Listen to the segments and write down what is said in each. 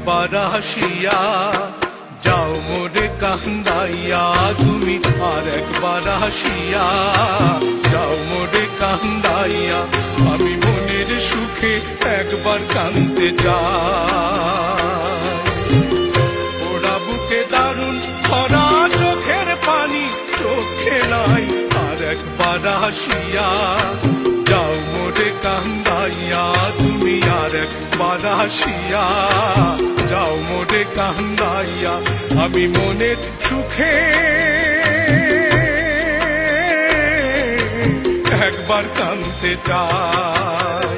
একবার আসিয়া যাও মোরে কান্দাইয়া, তুমি আর একবার আসিয়া যাও মোরে কান্দাইয়া। আমি মনের সুখে একবার কাঁদতে চাই। ওরা বুকে দারুণ ভরা চোখের পানি চোখে নাই, আর একবার আসিয়া যাও মোরে কান্দাইয়া, তুমি আর একবার আসিয়া যাও মোরে কান্দাইয়া। আমি মনের সুখে একবার কাঁদতে চাই।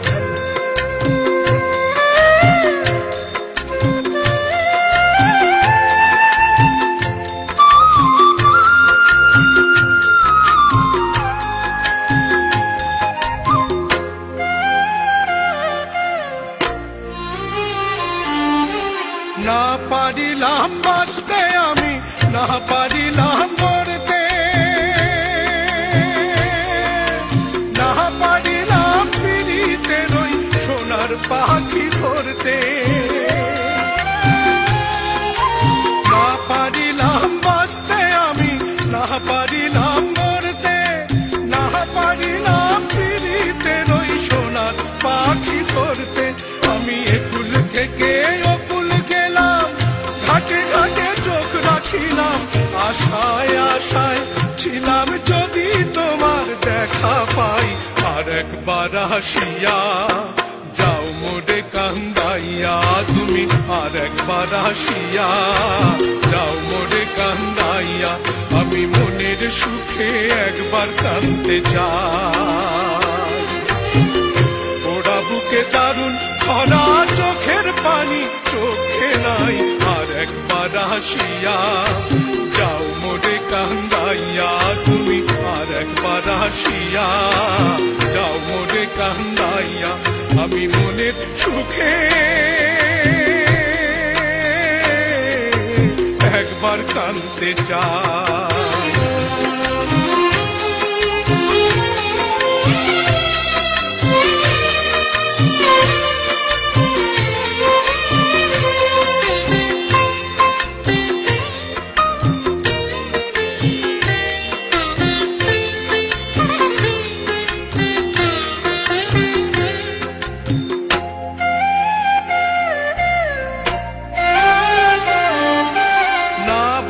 না পারিলাম বাঁচতে আমি, না পারিলাম মরতে, না পারিলাম ফিরিতে রই সোনার পাখি ধরতে। না পারিলাম বাঁচতে আমি, না পারিলাম মরতে, না পারিলাম ফিরিতে রই সোনার পাখি ধরতে। আমি একুল থেকে অকুল গেলাম, ঘাটে ঘাটে চোখ রাখিলাম, আশায় আশায় ছিলাম যদি তোমার দেখা পাই। আর একবার আসিয়া যাও মোরে কান্দাইয়া, তুমি আর একবার আসিয়া যাও মোরে কান্দাইয়া। আমি মনের সুখে একবার কাঁদতে চাই। ওরা বুকে দারুণ ভরা চোখের পানি চোখে নাই, আর একবার আসিয়া যাও মোরে কান্দাইয়া, তুমি আর একবার আসিয়া যাও মোরে কান্দাইয়া। আমি মনের সুখে একবার কাঁদতে চাই।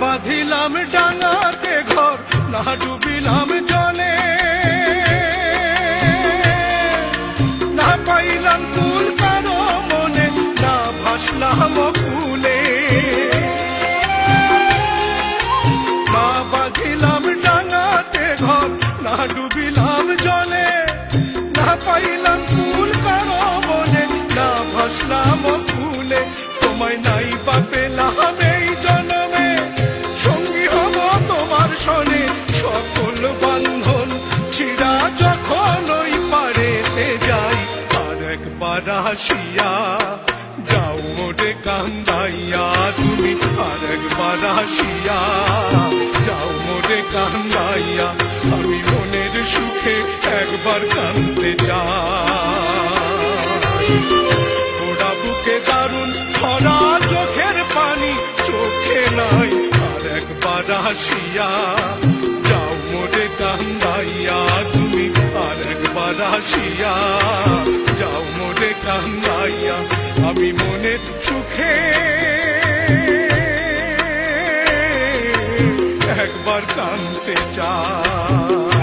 বাঁধিলাম ডাঙাতে ঘর, না ডুবিলাম জলে, না পাইলাম কুল কারো মনে, না ভাসলাম কুলে। না বাঁধিলাম ডাঙাতে ঘর, না ডুবিলাম জলে, না পাইলাম কুল কারো মনে, না ভাসলাম কুলে। তোমায় নাই বা পেলাম এই জন্মে, সঙ্গী হব তোমার সনে, সকল বান্ধন ছিড়া যখন ওই পারেতে যাই। আর একবার আসিয়া যাও মোরে কান্দাইয়া, তুমি আর একবার আসিয়া যাও মোরে কান্দাইয়া। আমি মনের সুখে একবার কাঁদতে চাই। ওরা বুকে দারুণ ভরা চোখের পানি চোখে নাই, আর একবার আসিয়া যাও মোরে কান্দাইয়া, তুমি আর একবার আসিয়া যাও মোরে কান্দাইয়া। আমি মনের সুখে একবার কাঁদতে চাই।